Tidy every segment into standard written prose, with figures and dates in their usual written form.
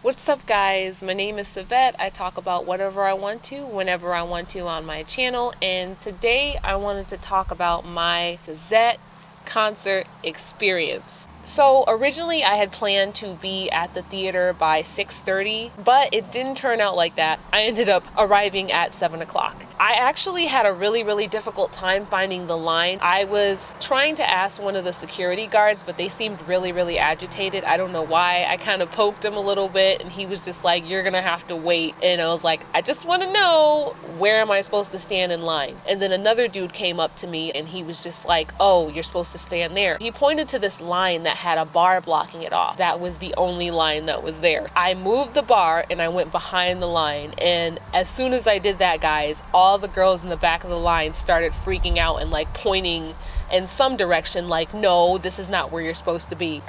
What's up, guys? My name is Yvette. I talk about whatever I want to, whenever I want to on my channel, and today I wanted to talk about my Gazette concert experience. So originally I had planned to be at the theater by 6:30, but it didn't turn out like that. I ended up arriving at 7 o'clock. I actually had a really difficult time finding the line. I was trying to ask one of the security guards, but they seemed really agitated. I don't know why. I kind of poked him a little bit and he was just like, "You're gonna have to wait." And I was like, "I just want to know, where am I supposed to stand in line?" And then another dude came up to me and he was just like, "Oh, you're supposed to stand there." He pointed to this line that had a bar blocking it off. That was the only line that was there. I moved the bar and I went behind the line, and as soon as I did that, guys, all the girls in the back of the line started freaking out and like pointing in some direction like, "No, this is not where you're supposed to be."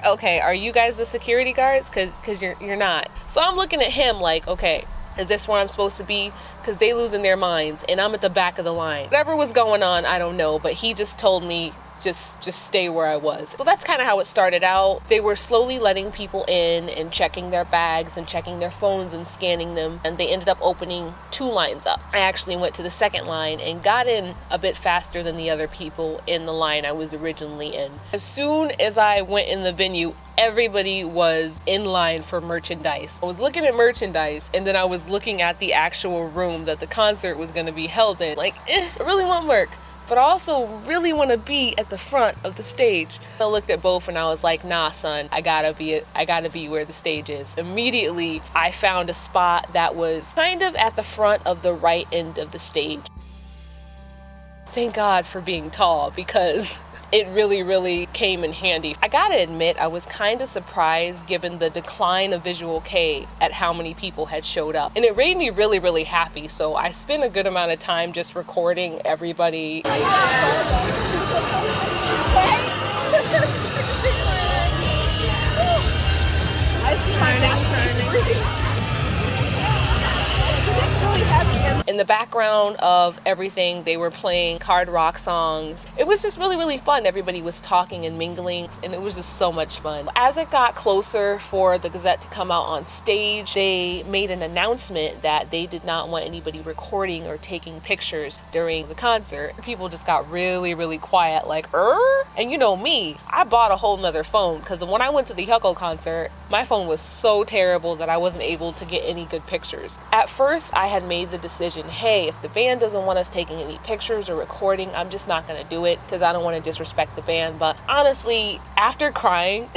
Okay, are you guys the security guards? Cause you're not. So I'm looking at him like, okay, is this where I'm supposed to be? Because they losing their minds and I'm at the back of the line. Whatever was going on, I don't know, but he just told me just stay where I was. So that's kind of how it started out. They were slowly letting people in and checking their bags and checking their phones and scanning them, and they ended up opening 2 lines up. I actually went to the second line and got in a bit faster than the other people in the line I was originally in. As soon as I went in the venue, everybody was in line for merchandise. I was looking at merchandise and then I was looking at the actual room that the concert was going to be held in. Like, I really want work, but I also really want to be at the front of the stage. I looked at both and I was like, "Nah, son, I gotta be where the stage is." Immediately, I found a spot that was kind of at the front of the right end of the stage. Thank God for being tall, because it really came in handy. I gotta admit, I was kind of surprised given the decline of Visual K at how many people had showed up. And it made me really happy. So I spent a good amount of time just recording everybody. In the background of everything, they were playing hard rock songs. It was just really fun. Everybody was talking and mingling, and it was just so much fun. As it got closer for the Gazette to come out on stage, they made an announcement that they did not want anybody recording or taking pictures during the concert. People just got really quiet, like, And you know me, I bought a whole nother phone, because when I went to the Hyukoh concert, my phone was so terrible that I wasn't able to get any good pictures. At first, I had made the decision, hey, if the band doesn't want us taking any pictures or recording, I'm just not gonna do it, because I don't want to disrespect the band. But honestly, after crying,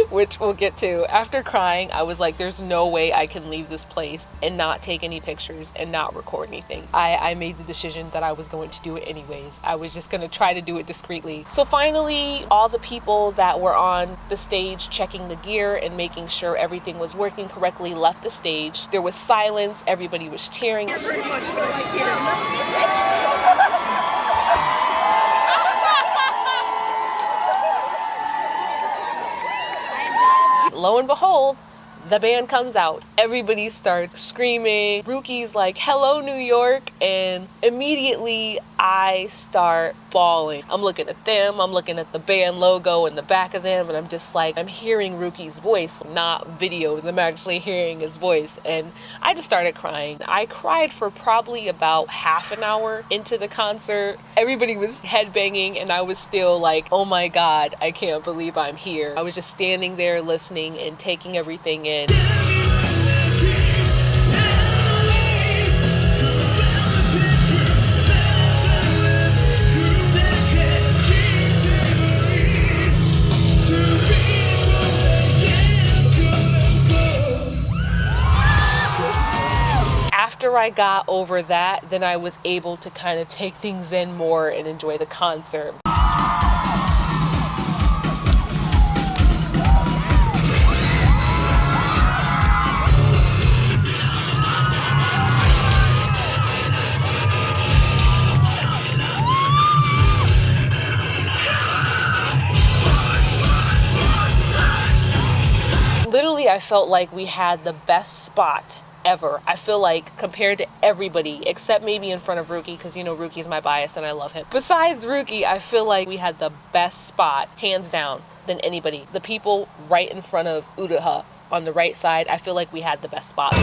which we'll get to, after crying, I was like, there's no way I can leave this place and not take any pictures and not record anything. I made the decision that I was going to do it anyways. I was just gonna try to do it discreetly. So finally, all the people that were on the stage checking the gear and making sure everything was working correctly left the stage. There was silence, everybody was cheering. Lo and behold, the band comes out. Everybody starts screaming. Rookie's like, "Hello, New York," and immediately I start bawling. I'm looking at them, I'm looking at the band logo in the back of them, and I'm just like, I'm hearing Rookie's voice, not videos. I'm actually hearing his voice, and I just started crying. I cried for probably about half an hour into the concert. Everybody was headbanging, and I was still like, oh my God, I can't believe I'm here. I was just standing there listening and taking everything in. After I got over that, then I was able to kind of take things in more and enjoy the concert. Literally, I felt like we had the best spot ever. I feel like compared to everybody, except maybe in front of Rookie, because you know Rookie's my bias and I love him. Besides Rookie, I feel like we had the best spot, hands down, than anybody. The people right in front of Udaha on the right side, I feel like we had the best spot.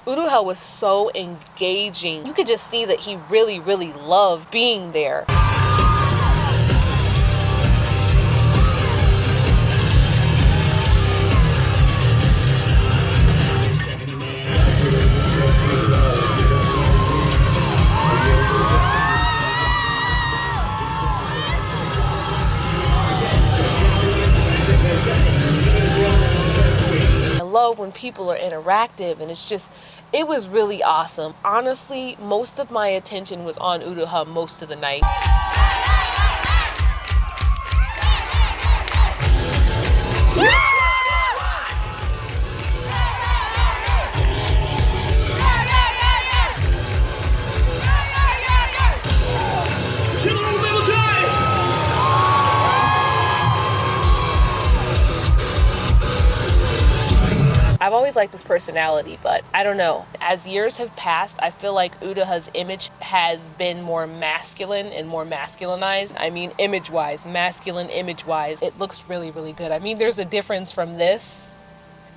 Uruha was so engaging. You could just see that he really, really loved being there. I love when people are interactive, and it was really awesome. Honestly, most of my attention was on Uruha most of the night. I've always liked his personality, but I don't know. As years have passed, I feel like Uruha's image has been more masculine and more masculinized. I mean, image-wise, masculine image-wise, it looks really, really good. I mean, there's a difference from this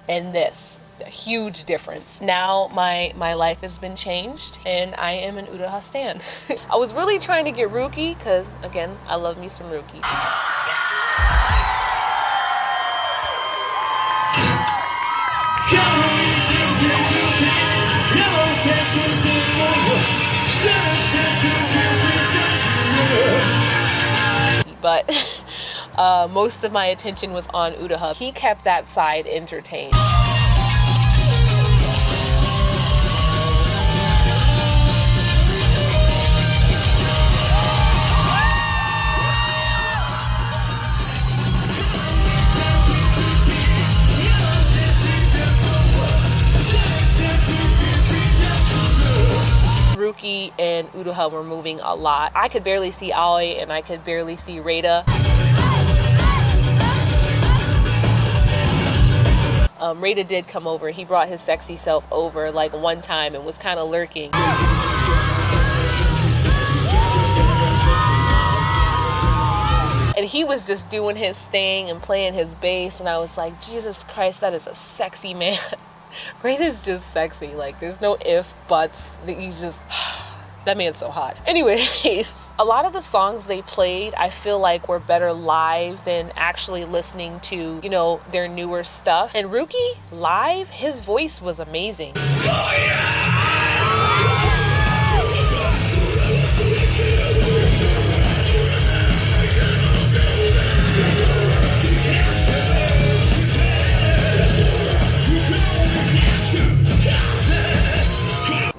and this. A huge difference. Now my life has been changed and I am an Uruha stan. I was really trying to get Ruki because, again, I love me some Ruki. But most of my attention was on Uruha. He kept that side entertained. Ruki and Uruha were moving a lot. I could barely see Aoi and I could barely see Reita. Reita did come over. He brought his sexy self over like one time and was kind of lurking. And he was just doing his thing and playing his bass, and I was like, Jesus Christ, that is a sexy man. Reita's just sexy. Like, there's no if, buts. He's just, that man's so hot. Anyways, a lot of the songs they played, I feel like were better live than actually listening to, you know, their newer stuff. And Ruki, live, his voice was amazing. Oh, yeah!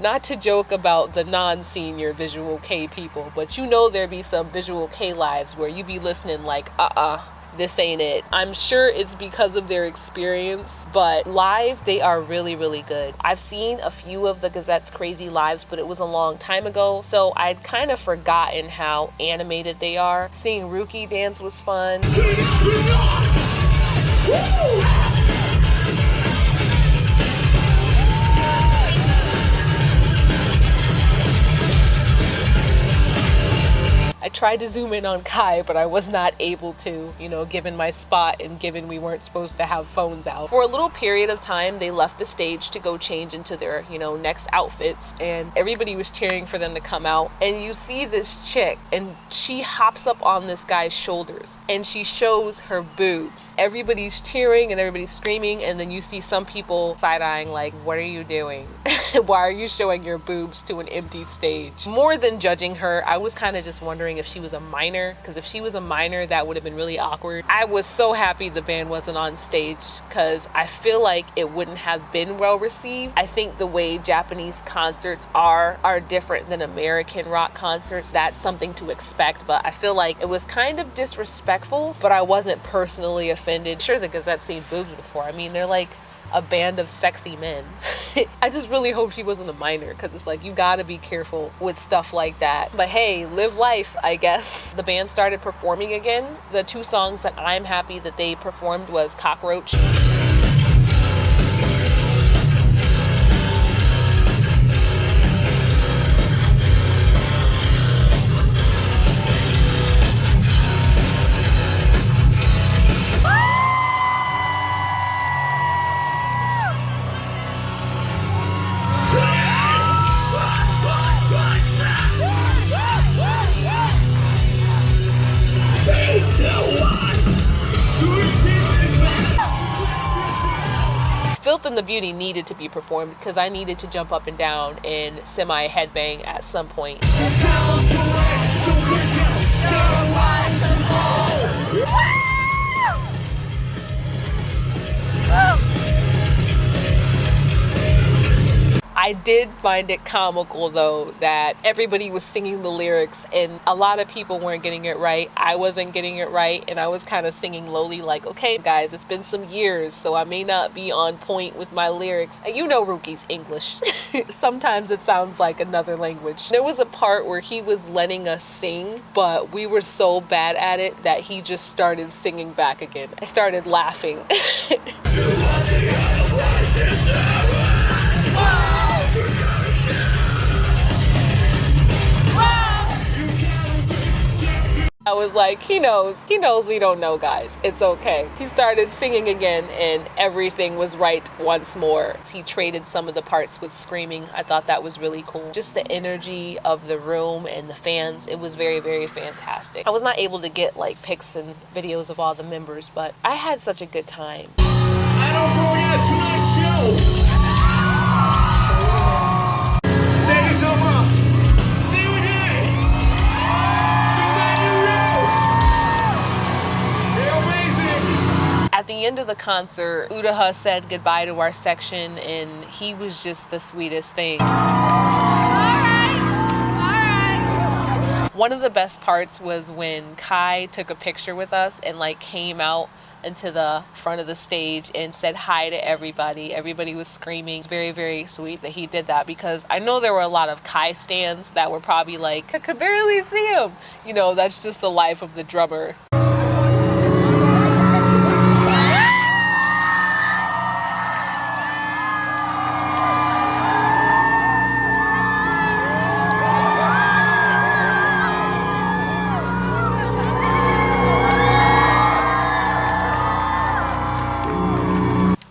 Not to joke about the non-senior Visual K people, but you know there be some Visual K lives where you be listening like, this ain't it. I'm sure it's because of their experience, but live, they are really, really good. I've seen a few of the Gazette's crazy lives, but it was a long time ago, so I'd kind of forgotten how animated they are. Seeing Ruki dance was fun. I tried to zoom in on Kai, but I was not able to, you know, given my spot and given we weren't supposed to have phones out. For a little period of time, they left the stage to go change into their, you know, next outfits, and everybody was cheering for them to come out. And you see this chick, and she hops up on this guy's shoulders, and she shows her boobs. Everybody's cheering and everybody's screaming, and then you see some people side-eyeing like, what are you doing? Why are you showing your boobs to an empty stage? More than judging her, I was kind of just wondering if she was a minor, because if she was a minor, that would have been really awkward. I was so happy the band wasn't on stage because I feel like it wouldn't have been well received. I think the way Japanese concerts are different than American rock concerts. That's something to expect, but I feel like it was kind of disrespectful, but I wasn't personally offended. Sure, the Gazette's seen boobs before. I mean, they're like a band of sexy men. I just really hope she wasn't a minor, because it's like, you gotta be careful with stuff like that. But hey, live life, I guess. The band started performing again. The 2 songs that I'm happy that they performed was Cockroach. Filth and the Beauty needed to be performed because I needed to jump up and down and semi-headbang at some point. I did find it comical though that everybody was singing the lyrics and a lot of people weren't getting it right. I wasn't getting it right, and I was kind of singing lowly like, okay guys, it's been some years, so I may not be on point with my lyrics. And you know Ruki's English. Sometimes it sounds like another language. There was a part where he was letting us sing, but we were so bad at it that he just started singing back again. I started laughing. I was like, he knows we don't know, guys. It's okay. He started singing again and everything was right once more. He traded some of the parts with screaming. I thought that was really cool. Just the energy of the room and the fans, it was very, very fantastic. I was not able to get like pics and videos of all the members, but I had such a good time. And don't forget tonight's show. Thank you so much. See you again. At the end of the concert, Udaha said goodbye to our section and he was just the sweetest thing. All right. One of the best parts was when Kai took a picture with us and like came out into the front of the stage and said hi to everybody. Everybody was screaming. It's very, very sweet that he did that, because I know there were a lot of Kai stans that were probably like, I could barely see him. You know, that's just the life of the drummer.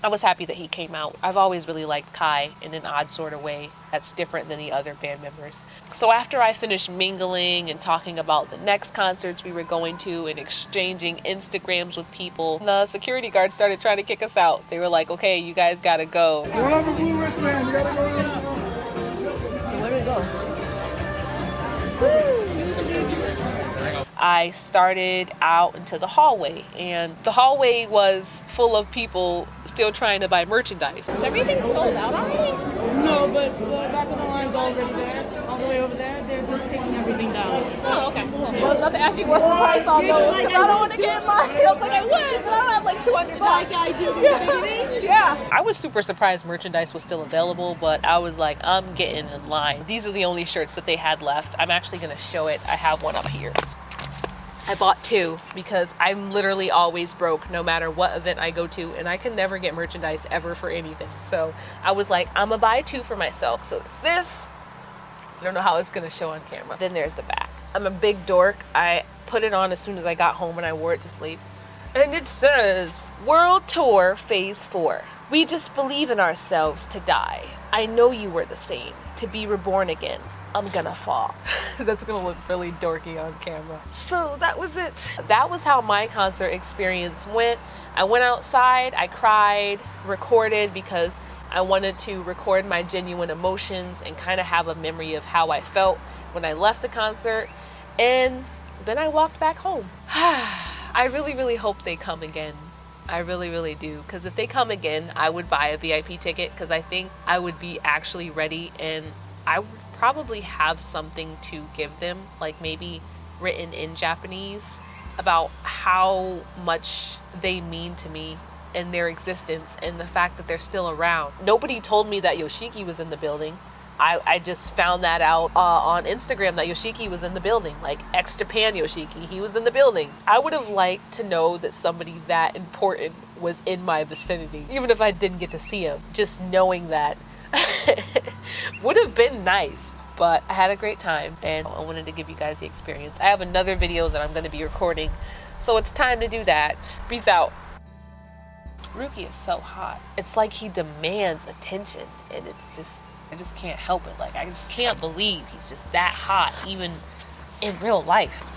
I was happy that he came out. I've always really liked Kai in an odd sort of way that's different than the other band members. So after I finished mingling and talking about the next concerts we were going to and exchanging Instagrams with people, the security guards started trying to kick us out. They were like, okay, you guys gotta go. You don't have a blue wristband, you gotta go. So where do we go? I started out into the hallway, and the hallway was full of people still trying to buy merchandise. Is everything sold out already? No, but the back of the line's already there, all the way over there. They're just taking everything down. Oh, okay. Cool. I was about to ask you what's the price on those, because I don't want to get in line. I was like, I would, but I don't have like $200. Like I do. Yeah. I was super surprised merchandise was still available, but I was like, I'm getting in line. These are the only shirts that they had left. I'm actually going to show it. I have one up here. I bought 2 because I'm literally always broke no matter what event I go to, and I can never get merchandise ever for anything. So I was like, I'm gonna buy 2 for myself. So there's this. I don't know how it's gonna show on camera. Then there's the back. I'm a big dork. I put it on as soon as I got home and I wore it to sleep. And it says, World Tour Phase 4. We just believe in ourselves to die. I know you were the same. To be reborn again. I'm gonna fall. That's gonna look really dorky on camera. So that was it. That was how my concert experience went. I went outside, I cried, recorded, because I wanted to record my genuine emotions and kind of have a memory of how I felt when I left the concert. And then I walked back home. I really, really hope they come again. I really, really do. Because if they come again, I would buy a VIP ticket, because I think I would be actually ready, and I would probably have something to give them, like maybe written in Japanese, about how much they mean to me and their existence and the fact that they're still around. Nobody told me that Yoshiki was in the building. I just found that out on Instagram, that Yoshiki was in the building, like ex-Japan Yoshiki, he was in the building. I would have liked to know that somebody that important was in my vicinity, even if I didn't get to see him. Just knowing that would have been nice. But I had a great time and I wanted to give you guys the experience. I have another video that I'm going to be recording, so it's time to do that. Peace out. Ruki is so hot. It's like he demands attention, and it's just, I just can't help it. Like, I just can't believe he's just that hot, even in real life.